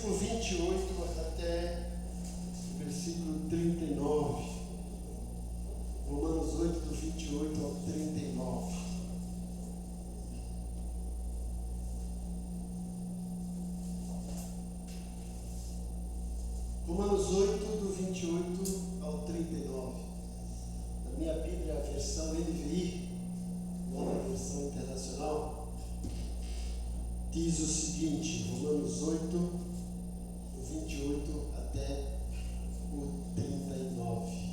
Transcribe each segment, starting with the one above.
versículo 28 até o versículo 39. Romanos 8, do 28 ao 39. Romanos 8, do 28 ao 39. Na minha Bíblia, a versão NVI, nova versão internacional, diz o seguinte: Romanos 8, do 28 até o 39.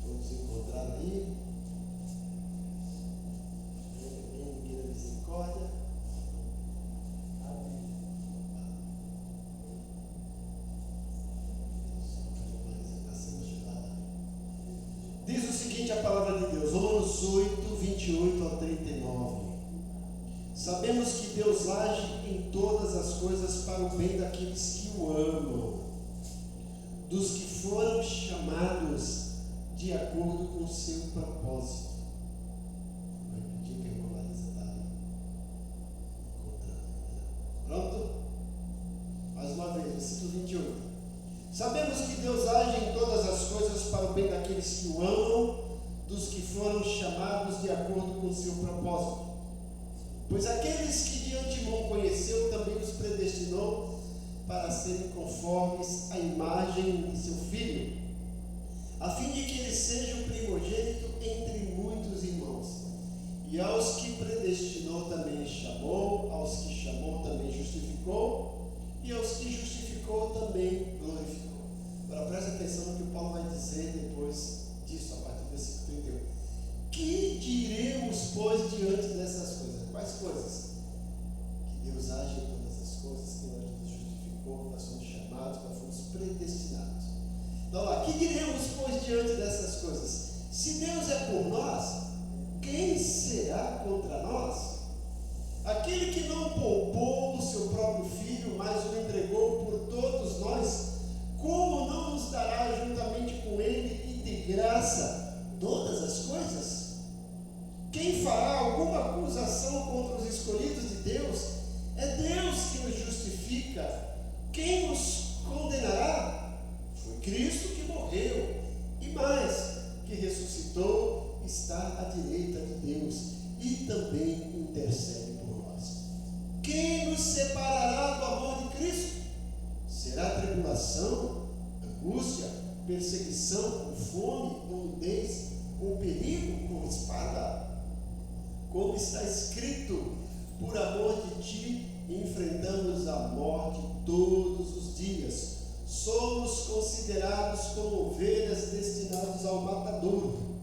Vamos encontrar aí. Ninguém da misericórdia. Amém. Diz o seguinte a palavra de Deus, Romanos 8, 28 ao 39. Sabemos que Deus age em todas as coisas para o bem daqueles que o amam, dos que foram chamados de acordo com o seu propósito. Vou repetir que a irmã Larissa está encontrando. Pronto? Mais uma vez, versículo 28. Sabemos que Deus age em todas as coisas para o bem daqueles que o amam, dos que foram chamados de acordo com o seu propósito. Pois aqueles que de antemão conheceu, também os predestinou para serem conformes à imagem de seu Filho, a fim de que ele seja o primogênito entre muitos irmãos. E aos que predestinou também chamou, aos que chamou também justificou, e aos que justificou também glorificou. Agora preste atenção no que o Paulo vai dizer depois disso, a partir do versículo 31. Que diremos, pois, diante dessas coisas? Quais coisas? Que Deus age em todas as coisas, que nós nos justificou, que nós somos chamados, que nós fomos predestinados. Então lá, que diremos, pois, diante dessas coisas? Se Deus é por nós, quem será contra nós? Aquele que não poupou o seu próprio Filho, mas o entregou por todos nós, como não nos dará juntamente com ele e de graça todas as coisas? Quem fará alguma acusação contra os escolhidos de Deus? É Deus que nos justifica. Quem nos condenará? Foi Cristo que morreu, e mais, que ressuscitou, está à direita de Deus, e também intercede por nós. Quem nos separará do amor de Cristo? Será tribulação, angústia, perseguição, fome, ou nudez, ou perigo, ou espada? Como está escrito, por amor de ti, enfrentamos a morte todos os dias. Somos considerados como ovelhas destinadas ao matadouro.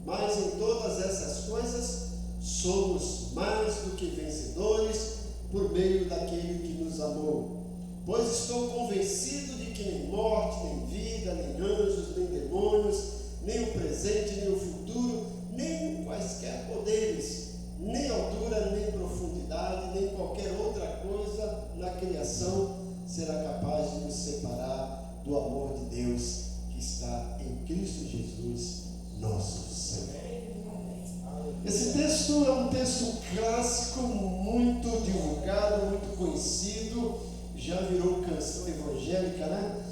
Mas em todas essas coisas, somos mais do que vencedores por meio daquele que nos amou. Pois estou convencido de que nem morte, nem vida, nem anjos, nem demônios, nem o presente, nem o futuro, nem quaisquer poderes, nem altura, nem profundidade, nem qualquer outra coisa na criação será capaz de nos separar do amor de Deus que está em Cristo Jesus, nosso Senhor. Esse texto é um texto clássico, muito divulgado, muito conhecido, já virou canção evangélica, né?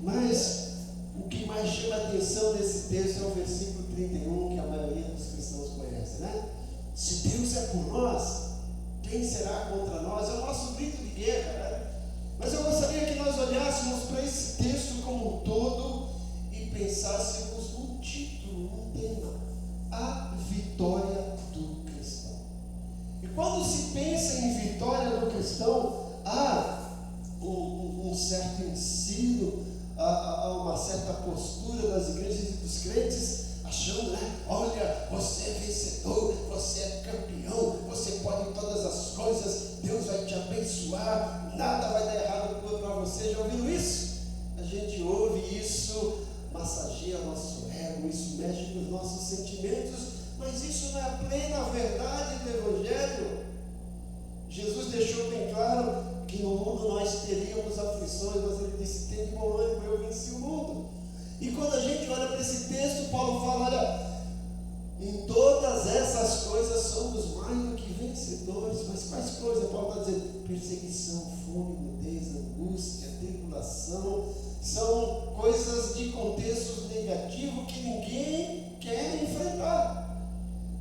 Mas o que mais chama a atenção nesse texto é o versículo 31, que a maioria dos cristãos conhece, né? Se Deus é por nós, quem será contra nós? É o nosso grito de guerra, né? Mas eu gostaria que nós olhássemos para esse texto como um todo e pensássemos num título, num tema: a vitória do cristão. E quando se pensa em vitória do cristão, há um certo ensino, há uma certa postura das igrejas e dos crentes, achando, né? Olha, você é vencedor, você é campeão, você pode todas as coisas, Deus vai te abençoar, nada vai dar errado para você. Já ouviram isso? A gente ouve isso, massageia nosso ego, isso mexe com os nossos sentimentos, mas isso não é a plena verdade do Evangelho. Jesus deixou bem claro que no mundo nós teríamos aflições, mas ele disse: tem de bom ânimo, eu venci o mundo. E quando a gente olha para esse texto, Paulo fala: olha, em todas essas coisas somos mais do que vencedores. Mas principais coisas. Paulo está dizendo: perseguição, fome, nudez, angústia, tribulação, são coisas de contextos negativos que ninguém quer enfrentar.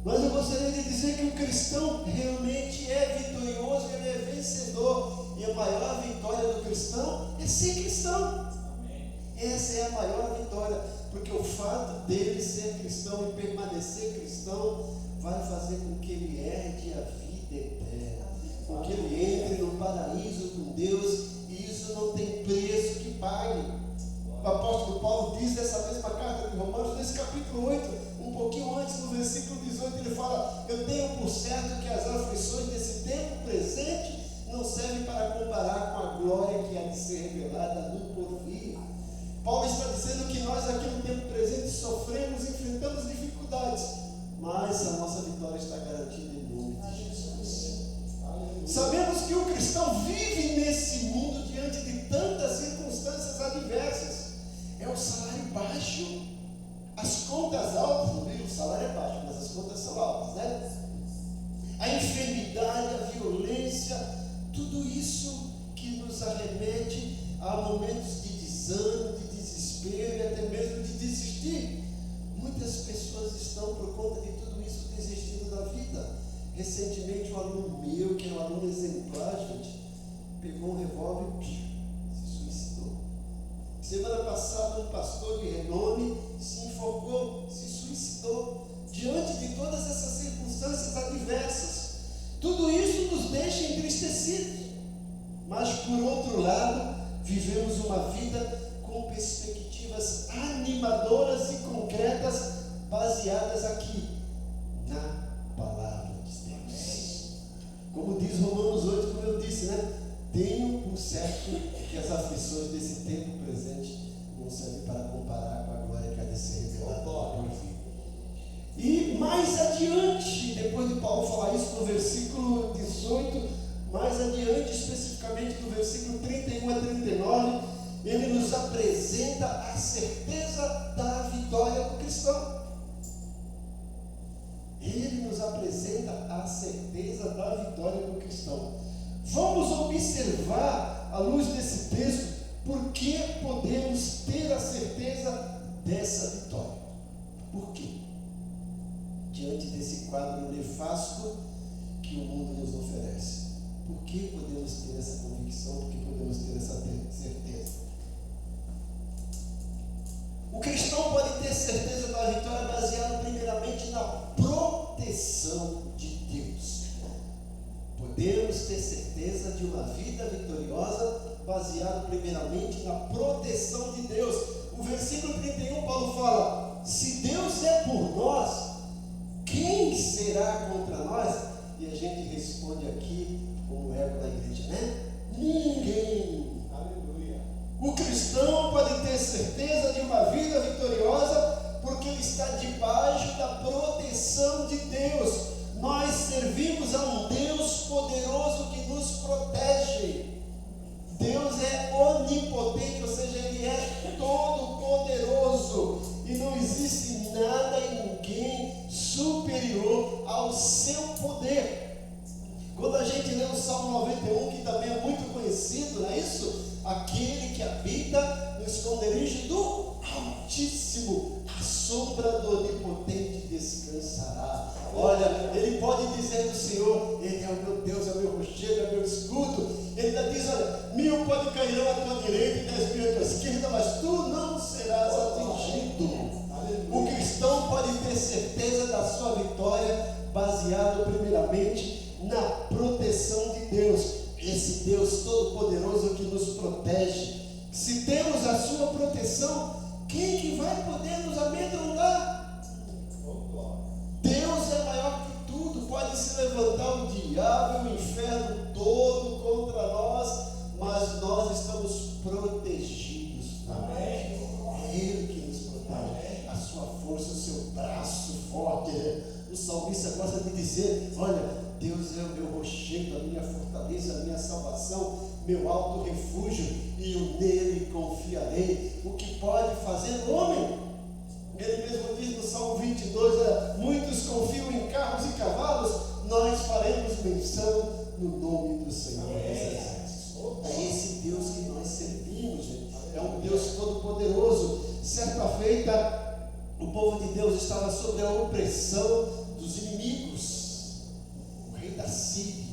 Mas eu gostaria de dizer que o cristão realmente é vitorioso, ele é vencedor. E a maior vitória do cristão é ser cristão. Amém. Essa é a maior vitória, porque o fato dele ser cristão e permanecer cristão vai fazer com que ele herde a vida eterna, com que ele entre no paraíso com Deus, e isso não tem preço que pague. O apóstolo Paulo diz nessa mesma carta de Romanos, nesse capítulo 8, um pouquinho antes, no versículo 18, ele fala: eu tenho por certo que as aflições desse tempo presente não servem para comparar com a glória que há de ser revelada no porvir. Paulo está dizendo que nós aqui no tempo presente sofremos, enfrentamos dificuldades, mas a nossa vitória está garantida em nome de Jesus. Sabemos que o cristão vive nesse mundo diante de tantas circunstâncias adversas. É o salário baixo, as contas altas, não digo o salário é baixo, mas as contas são altas, né? A enfermidade, a violência, tudo isso que nos arremete a momentos de desânimo, de desespero e até mesmo de desistir. Muitas pessoas estão, por conta de tudo isso, desistindo da vida. Recentemente, um aluno meu, que é um aluno exemplar, gente, pegou um revólver e se suicidou. Semana passada, um pastor de renome se enforcou, se suicidou, diante de todas essas circunstâncias adversas. Tudo isso nos deixa entristecidos, mas por outro lado, vivemos uma vida com perspectivas animadoras e concretas, baseadas aqui na palavra de Deus. Como diz Romanos 8, como eu disse, né? Tenho por certo que as aflições desse tempo presente não servem para comparar com a glória que há de ser revelada no porvir. E mais adiante, depois de Paulo falar isso no versículo 18, mais adiante, especificamente no versículo 31 a 39, ele nos apresenta a certeza da vitória do cristão. Ele nos apresenta a certeza da vitória do cristão. Vamos observar, à luz desse texto, por que podemos ter a certeza dessa vitória. Por quê? Diante desse quadro nefasto que o mundo nos oferece. Por que podemos ter essa convicção? Por que podemos ter essa certeza? O cristão pode ter certeza da vitória baseada primeiramente na proteção de Deus. Podemos ter certeza de uma vida vitoriosa baseada primeiramente na proteção de Deus. O versículo 31, Paulo fala: se Deus é por nós, quem será contra nós? E a gente responde aqui, como é da igreja, né? Ninguém. Aleluia. O cristão pode ter certeza de uma vida vitoriosa porque ele está debaixo da proteção de Deus. Nós servimos a um Deus poderoso que nos protege. Deus é onipotente, ou seja, Ele é todo poderoso. E não existe nada e ninguém superior ao seu poder. Quando a gente lê o Salmo 91, que também é muito conhecido, não é isso? Aquele que habita no esconderijo do Altíssimo, à sombra do Onipotente descansará. Olha, ele pode dizer do Senhor: Ele é o meu Deus, é o meu rochedo, é o meu escudo. Ele ainda diz: olha, 1000 pode cair à tua direita e 10.000 à tua esquerda, mas tu não serás atingido. O cristão pode ter certeza da sua vitória baseado primeiramente na proteção de Deus. Esse Deus todo-poderoso que nos protege. Se temos a sua proteção, quem que vai poder nos amedrontar? Deus é maior que tudo. Pode se levantar o diabo e o inferno todo contra nós, mas nós estamos protegidos. Amém? É Ele que nos protege. A sua força, o seu braço forte. O salmista gosta de dizer: olha, Deus é o meu rochedo, a minha fortaleza, a minha salvação, meu alto refúgio, e eu nele confiarei. O que pode fazer o homem? Ele mesmo diz no Salmo 22, muitos confiam em carros e cavalos, nós faremos menção no nome do Senhor dos Exércitos. É esse Deus que nós servimos, gente. É um Deus todo-poderoso. Certa feita, o povo de Deus estava sob a opressão dos inimigos, o rei da Síria.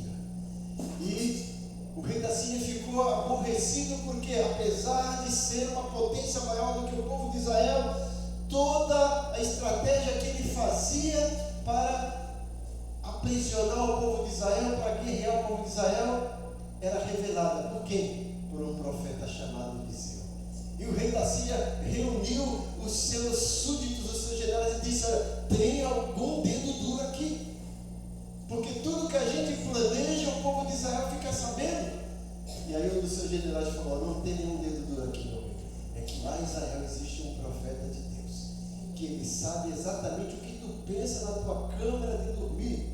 E o rei da Síria ficou aborrecido porque, apesar de ser uma potência maior do que o povo de Israel, toda a estratégia que ele fazia para aprisionar o povo de Israel, para guerrear o povo de Israel, era revelada por quem? Por um profeta chamado Eliseu. E o rei da Síria reuniu os seus súditos, os seus generais, e disse: olha, tem algum dedo duro aqui? Porque tudo que a gente planeja, o povo de Israel fica sabendo. E aí um dos seus generais falou: não tem nenhum dedo duro aqui, não. É que lá em Israel existe um profeta de Deus, que ele sabe exatamente o que tu pensa na tua câmara de dormir.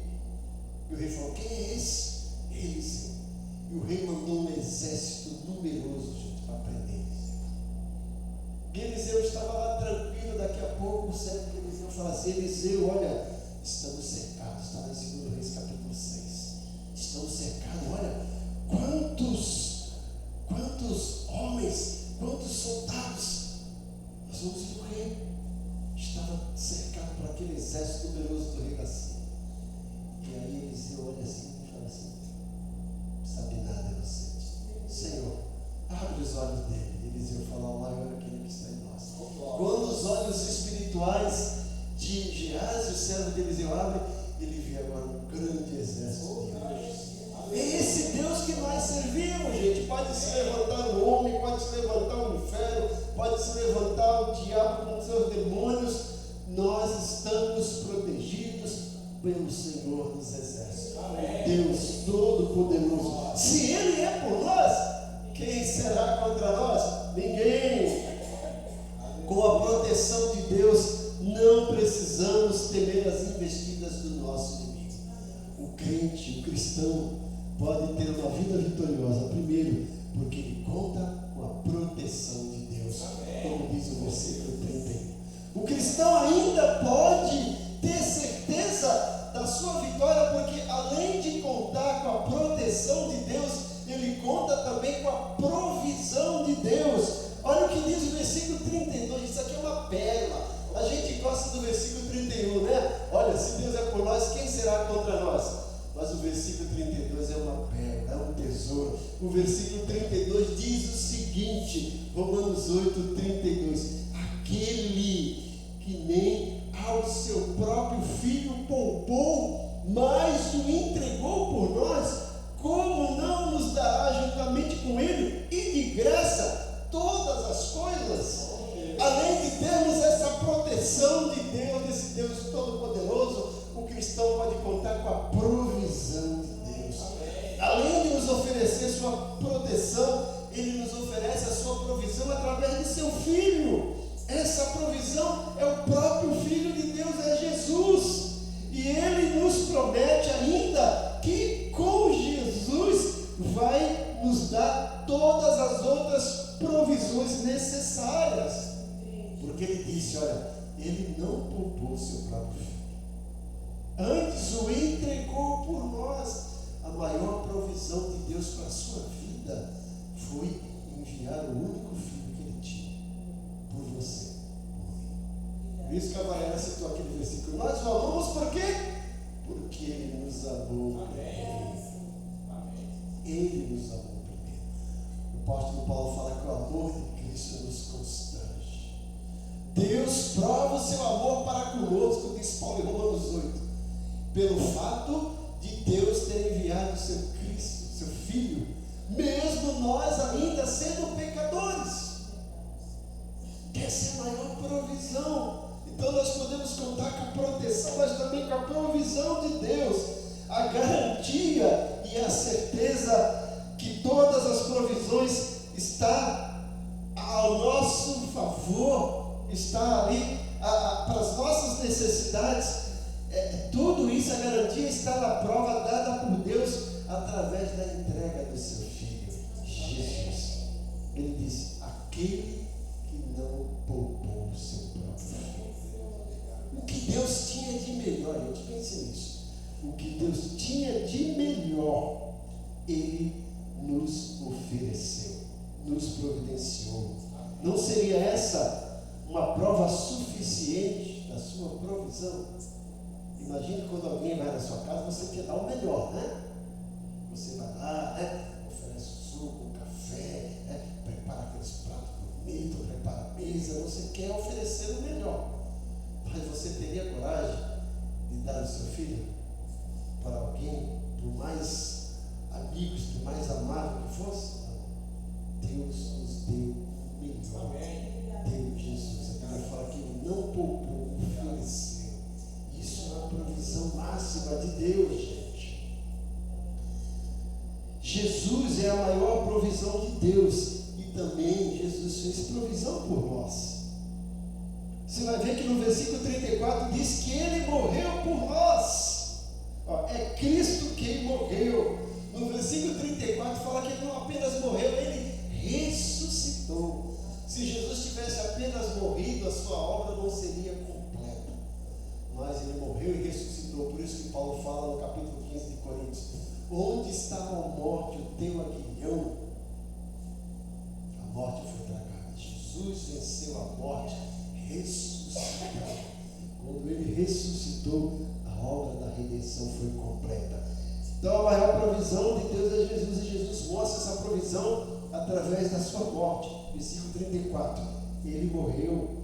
E o rei falou: quem é esse? Eliseu. E o rei mandou um exército numeroso para prender Eliseu. E Eliseu estava lá tranquilo. Daqui a pouco o servo de Eliseu fala assim: Eliseu, olha, estamos cercados. Está lá em 2 Reis capítulo 6. Estamos cercados. Olha, quantos homens, quantos soldados nós vamos morrer. Estava cercado por aquele exército numeroso do rei da Síria. E aí Eliseu olha assim e fala assim: não sabe nada, inocente. Senhor, abre os olhos dele. Eliseu fala: o maior é aquele que está em nós. Quando os olhos espirituais de Geazi, o servo de Eliseu, abre, ele vê agora um grande exército de anjos. É esse Deus que nós servimos, gente. Pode se levantar um homem, pode se levantar um inferno, pode se levantar o diabo com seus demônios. Nós estamos protegidos pelo Senhor dos Exércitos. Deus Todo-Poderoso. Se Ele é por nós, quem será contra nós? Ninguém. Com a proteção de Deus, não precisamos temer as investidas do nosso inimigo. O crente, o cristão, pode ter uma vida vitoriosa, primeiro, porque ele conta com a proteção de Deus, como diz o versículo 31. O cristão ainda pode ter certeza da sua vitória, porque além de contar com a proteção de Deus, ele conta também com a provisão de Deus. Olha o que diz o versículo 32, isso aqui é uma pérola. A gente gosta do versículo 31, né? Olha, se Deus é por nós, quem será contra nós? Mas o versículo 32 é uma pérola, é um tesouro. O versículo 32 diz o seguinte, Romanos 8, 32: aquele que nem ao seu próprio filho poupou, mas o entregou por nós, como não nos dará juntamente com ele e de graça todas as coisas? Além de termos essa proteção de Deus, desse Deus Todo-Poderoso, o cristão pode contar com a provisão de Deus. Além de nos oferecer sua proteção, Ele nos oferece a sua provisão através de seu Filho. Essa provisão é o próprio Filho de Deus, é Jesus. E Ele nos promete ainda que com Jesus vai nos dar todas as outras provisões necessárias. Porque Ele disse: olha, Ele não poupou o seu próprio Filho, antes o entregou por nós. A maior provisão de Deus para a sua vida foi enviar o único Filho que Ele tinha por você, por mim. Por isso que a Mariana citou aquele versículo: nós o amamos por quê? Porque Ele nos amou primeiro. Ele nos amou primeiro. O apóstolo Paulo fala que o amor de Cristo nos constrange. Deus prova o seu amor para conosco, diz Paulo em Romanos 8, pelo fato de Deus ter enviado o seu Cristo, seu Filho, mesmo nós ainda sendo pecadores. Essa é a maior provisão. Então nós podemos contar com a proteção, mas também com a provisão de Deus, a garantia e a certeza que todas as provisões estão ao nosso favor, está ali para as nossas necessidades. Tudo isso, a garantia está na prova dada por Deus através da entrega do seu Filho, Jesus. Ele disse: aquele que não poupou o seu próprio Filho. O que Deus tinha de melhor, gente, pense nisso. O que Deus melhor Ele nos ofereceu, nos providenciou. Não seria essa uma prova suficiente da sua provisão? Imagine quando alguém vai na sua casa, você quer dar o melhor, né? Você vai lá, né? Oferece suco, café, né? Prepara aqueles pratos bonitos, prepara a mesa, você quer oferecer o melhor. Mas você teria coragem de dar o seu filho para alguém, por mais amigos, por mais amável que fosse? Deus nos deu o melhor. Deu Jesus. A Bíblia fala que Ele não poupou, ofereceu. Isso é a provisão máxima de Deus, gente. Jesus é a maior provisão de Deus. E também Jesus fez provisão por nós. Você vai ver que no versículo 34 diz que Ele morreu por nós. É Cristo quem morreu. No versículo 34 fala que Ele não apenas morreu, Ele ressuscitou. Se Jesus tivesse apenas morrido, a sua obra não seria completa. Mas Ele morreu e ressuscitou. Por isso que Paulo fala no capítulo 15 de Coríntios: onde está a morte, o teu aguilhão? A morte foi tragada. Jesus venceu a morte, ressuscitou. Quando Ele ressuscitou, a obra da redenção foi completa. Então a maior provisão de Deus é Jesus, e Jesus mostra essa provisão através da sua morte. Versículo 34, Ele morreu.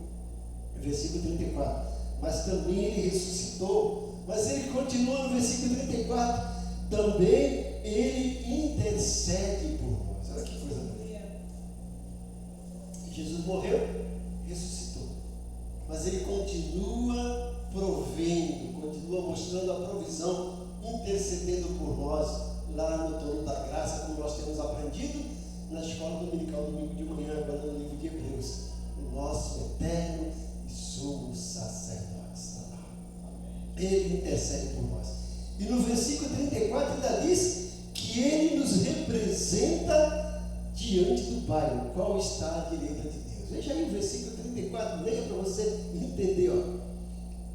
Versículo 34, mas também Ele ressuscitou. Mas Ele continua no versículo 34, também Ele intercede por nós. Olha que coisa bonita. Jesus morreu, ressuscitou, mas Ele continua provendo, continua mostrando a provisão, intercedendo por nós lá no trono da graça, como nós temos aprendido na escola dominical, domingo de manhã, agora no livro de Hebreus, o nosso eterno e sumo sacerdote. Ele intercede por nós. E no versículo 34 ainda diz que Ele nos representa diante do Pai, o qual está à direita de Deus. Veja aí o versículo 34, leia para você entender.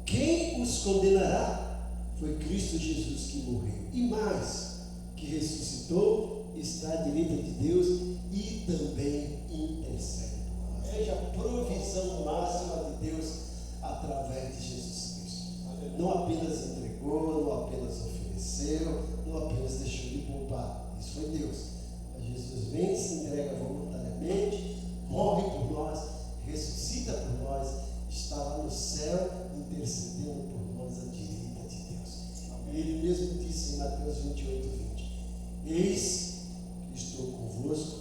Quem os condenará? Foi Cristo Jesus que morreu, e mais, que ressuscitou, está à direita de Deus e também intercede por nós. Veja a provisão máxima de Deus através de Jesus Cristo. Não apenas entregou, não apenas ofereceu, não apenas deixou de poupar. Isso foi Deus. Mas Jesus vem, se entrega voluntariamente, morre por nós, ressuscita por nós, está lá no céu intercedendo por nós à direita de Deus. Ele mesmo disse em Mateus 28, 20: eis que estou convosco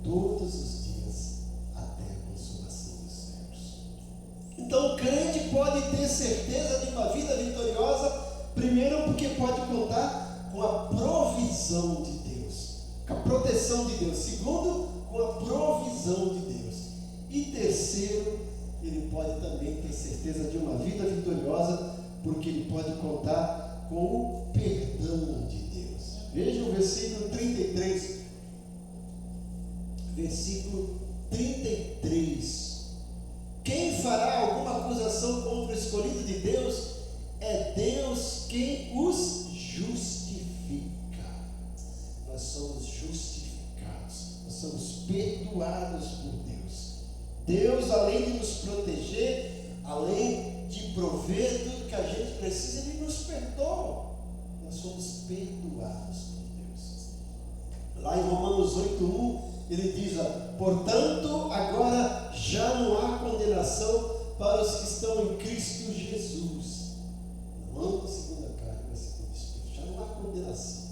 todos os dias até a consumação dos séculos. Então o crente pode ter certeza de uma vida vitoriosa, primeiro porque pode contar com a provisão de Deus, com a proteção de Deus. Segundo, com a provisão de Deus. E terceiro, ele pode também ter certeza de uma vida vitoriosa, porque ele pode contar com o perdão de Deus. Veja o versículo 33. Versículo 33. Quem fará alguma acusação contra o escolhido de Deus? É Deus quem os justifica. Nós somos justificados, nós somos perdoados por Deus. Deus, além de nos proteger, além de prover tudo que a gente precisa, Ele nos perdoa. Nós somos perdoados por Deus. Lá em Romanos 8:1, ele diz: portanto, agora já não há condenação para os que estão em Cristo Jesus. Não andam segundo a carne, mas segundo o Espírito. Já não há condenação.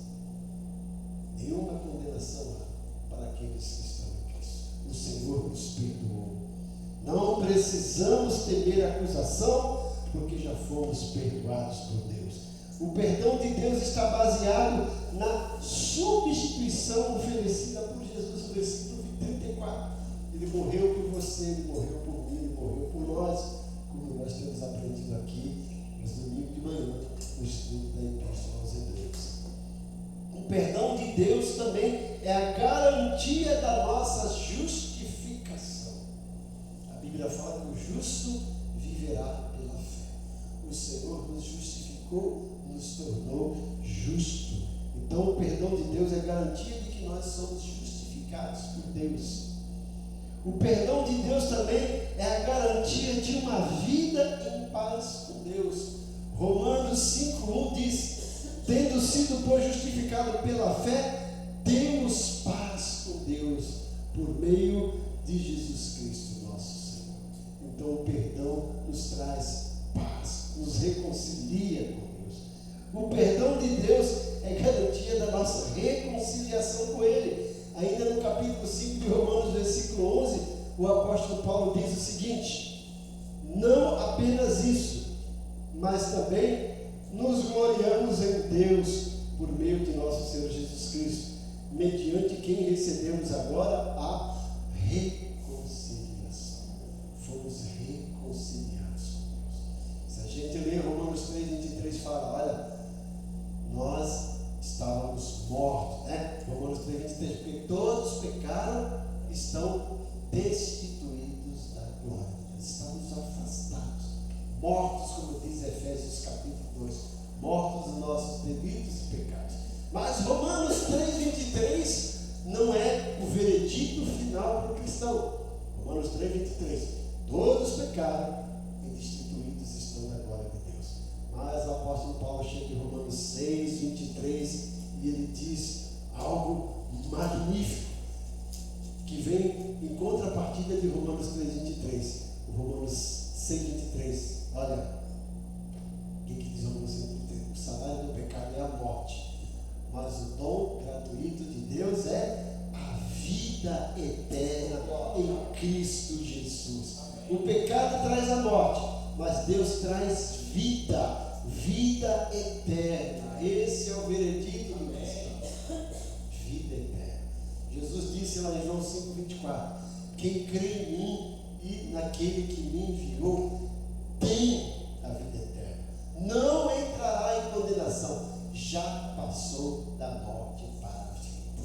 Nenhuma condenação há para aqueles que estão em Cristo. O Senhor nos perdoou. Não precisamos temer acusação, porque já fomos perdoados por Deus. O perdão de Deus está baseado na substituição oferecida por Jesus, no versículo 34. Ele morreu por você, Ele morreu por mim, Ele morreu por nós, como nós temos aprendido aqui nos domingos de manhã, no estudo da Epístola aos Hebreus. O perdão de Deus também é a garantia da nossa justificação. A Bíblia fala que o justo viverá pela fé. O Senhor nos justificou, nos tornou justo. Então o perdão de Deus é garantia de que nós somos justificados por Deus. O perdão de Deus também é a garantia de uma vida em paz com Deus. Romanos 5:1 diz: tendo sido, pois, justificado pela fé, temos paz com Deus por meio de Jesus Cristo, nosso Senhor. Então o perdão nos traz paz, nos reconcilia com Deus. O perdão de Deus é garantia da nossa reconciliação com Ele. Ainda no capítulo 5 de Romanos, versículo 11, o apóstolo Paulo diz o seguinte: não apenas isso, mas também nos gloriamos em Deus por meio de nosso Senhor Jesus Cristo, mediante quem recebemos agora a reconciliação. Fomos reconciliados com Deus. Se a gente ler Romanos 3:23, fala: olha, nós estávamos mortos, né? Romanos 3:23, porque todos pecaram, estão destituídos da glória de Deus. Estamos afastados, mortos, como diz Efésios capítulo 2, mortos nos nossos delitos e pecados. Mas Romanos 3:23 não é o veredito final para o cristão. Romanos 3:23, todos pecaram e destituídos estão da glória de Deus. Mas o apóstolo Paulo chega em Romanos 6:23 e ele diz algo magnífico, que vem em contrapartida de Romanos 3:23. O Romanos 6:23, olha, o que diz Romanos 6:23? O salário do pecado é a morte, mas o dom gratuito de Deus é a vida eterna em Cristo Jesus. O pecado traz a morte, mas Deus traz vida, vida eterna. Esse é o veredito do cristão. Vida eterna. Jesus disse lá em João 5:24: quem crê em mim e naquele que me enviou tem a vida eterna, não entrará em condenação, já passou da morte para a vida.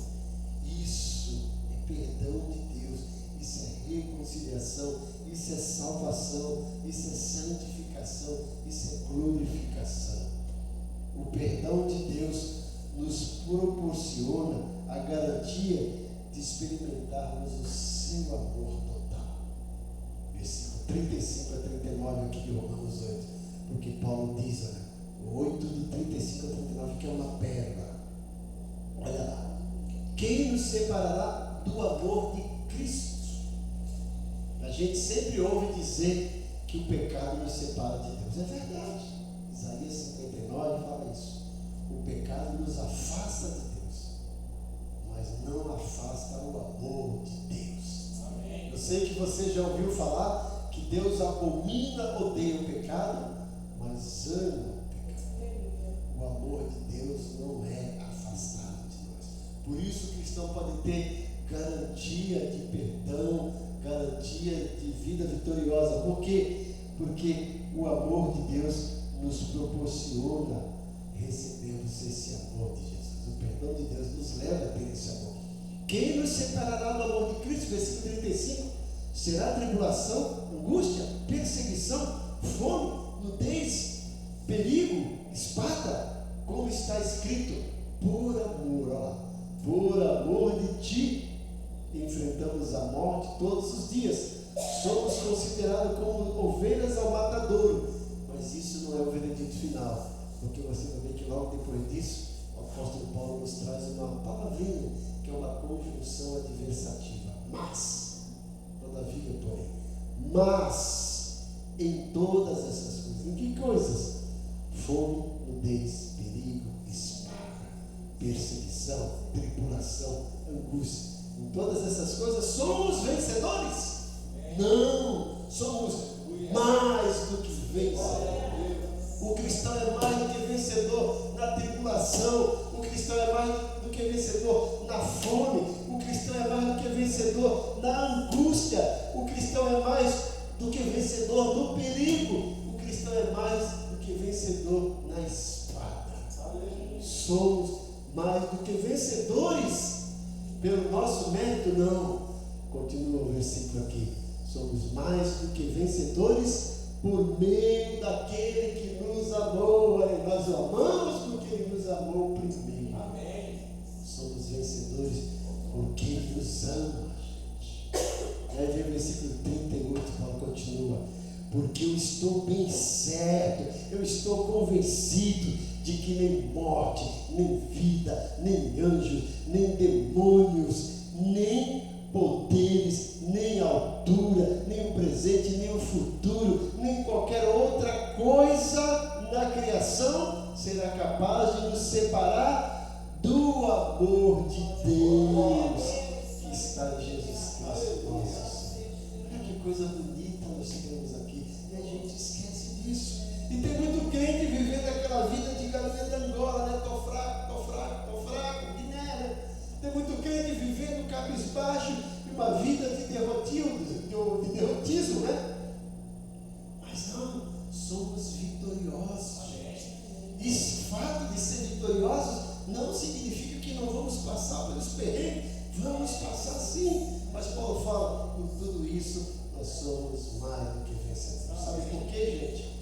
Isso é perdão de Deus, isso é reconciliação, isso é salvação, isso é santificação, isso é glorificação. O perdão de Deus nos proporciona a garantia de experimentarmos o seu amor total. Versículo 35-39 aqui de Romanos 8, porque Paulo diz, olha, o 8 do 35-39, que é uma pérola. Olha lá: quem nos separará do amor de Cristo? A gente sempre ouve dizer que o pecado nos separa de Deus. É verdade. Isaías 59 fala isso. O pecado nos afasta de Deus, mas não afasta o amor de Deus. Amém. Eu sei que você já ouviu falar que Deus abomina, odeia o pecado, mas ama o pecado. O amor de Deus não é afastado de nós. Por isso o cristão pode ter garantia de perdão, garantia de vida vitoriosa. Por quê? Porque o amor de Deus nos proporciona recebermos esse amor de Jesus. O perdão de Deus nos leva a ter esse amor. Quem nos separará do amor de Cristo? Versículo 35. Será tribulação, angústia, perseguição, fome, nudez, perigo, espada? Como está escrito: por amor, ó, por amor de ti enfrentamos a morte todos os dias. Somos considerados como ovelhas ao matadouro. Mas isso não é o veredito final, porque você vai ver que logo depois disso o apóstolo Paulo nos traz uma palavrinha, que é uma conjunção adversativa: mas, todavia, porém, mas em todas essas coisas. Em que coisas? Fome, nudez, perigo, espada, perseguição, tribulação, angústia. Em todas essas coisas somos vencedores? Não, somos mais do que vencedores. O cristão é mais do que vencedor na tribulação. O cristão é mais do que vencedor na fome. O cristão é mais do que vencedor na angústia. O cristão é mais do que vencedor no perigo. O cristão é mais do que vencedor na espada. Somos mais do que vencedores pelo nosso mérito? Não. Continua o versículo aqui: somos mais do que vencedores por meio daquele que nos amou. Nós o amamos porque ele nos amou primeiro. Amém. estou convencido de que nem morte, nem vida, nem anjos, nem demônios, nem poderes, nem altura, nem o presente, nem o futuro, nem qualquer outra coisa na criação será capaz de nos separar do amor de Deus que está em Jesus Cristo. Olha que coisa bonita nós temos aqui, e a gente esquece disso. E tem muito crente vivendo aquela vida de galinha de Angola, né? Tô fraco, né? Tem muito crente vivendo cabisbaixo, uma vida de derrotismo, né? Mas não, somos vitoriosos. E esse fato de ser vitoriosos não significa que não vamos passar pelos perrengues, vamos passar sim. Mas Paulo fala, em tudo isso nós somos mais do que vencedores. Sabe por quê, gente?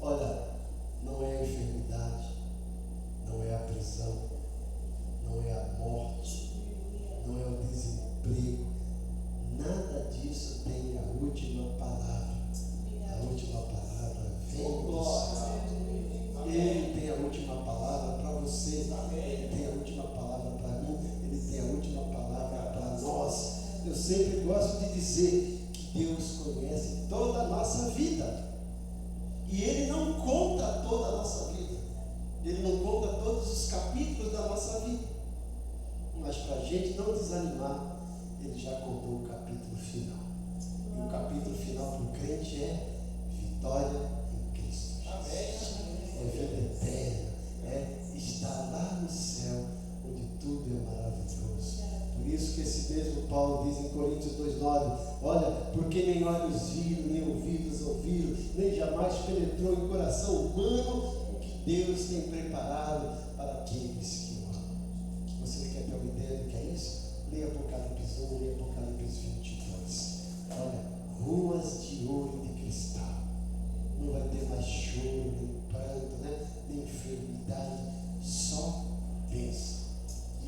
Olha, não é a enfermidade, não é a prisão, não é a morte, não é o desemprego, nada disso tem a última palavra. A última palavra vem do Senhor. Ele tem a última palavra para você, Ele tem a última palavra para mim, Ele tem a última palavra para nós. Eu sempre gosto de dizer que Deus conhece toda a nossa vida. E Ele não conta toda a nossa vida. Ele não conta todos os capítulos da nossa vida. Mas para a gente não desanimar, Ele já contou o capítulo final. E o capítulo final para o crente é vitória em Cristo Jesus. É vida eterna. É estar lá no céu, onde tudo é maravilhoso. Por isso que esse mesmo Paulo diz em Coríntios 2,9: olha, porque nem olhos viram, nem ouvidos ouviram, nem jamais penetrou em coração humano o que Deus tem preparado para aqueles que o amam. Você quer ter uma ideia do que é isso? Leia Apocalipse 1, leia Apocalipse 22. Olha, ruas de ouro e de cristal. Não vai ter mais choro, nem pranto, né? Nem enfermidade, só bênção.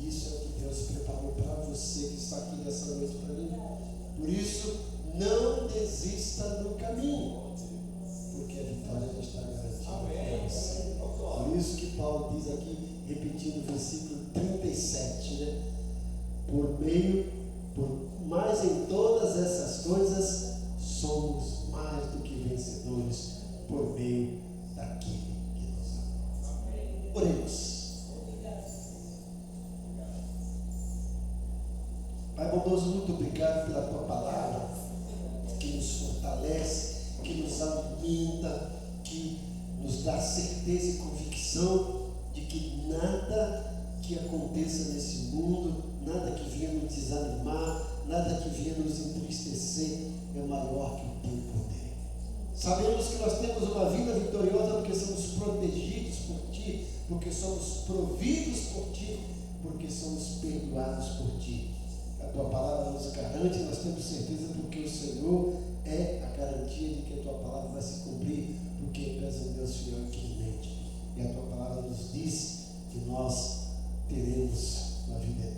Isso é o que Deus preparou para você que está aqui nessa noite para mim. Por isso, não desista no caminho, porque a vitória já está garantida para você. Por isso que Paulo diz aqui, repetindo o versículo 37, né? Mas em todas essas coisas somos mais do que vencedores por meio daquele que nos ama. Oremos. Pai bondoso, muito obrigado pela tua palavra, que nos fortalece, que nos alimenta, que nos dá certeza e convicção de que nada que aconteça nesse mundo, nada que venha nos desanimar, nada que venha nos entristecer é maior que o teu poder. Sabemos que nós temos uma vida vitoriosa porque somos protegidos por ti, porque somos providos por ti, porque somos perdoados por ti. A tua palavra nos garante, nós temos certeza porque o Senhor é a garantia de que a tua palavra vai se cumprir, porque tu és um Deus fiel e clemente. E a tua palavra nos diz que nós teremos uma vida eterna.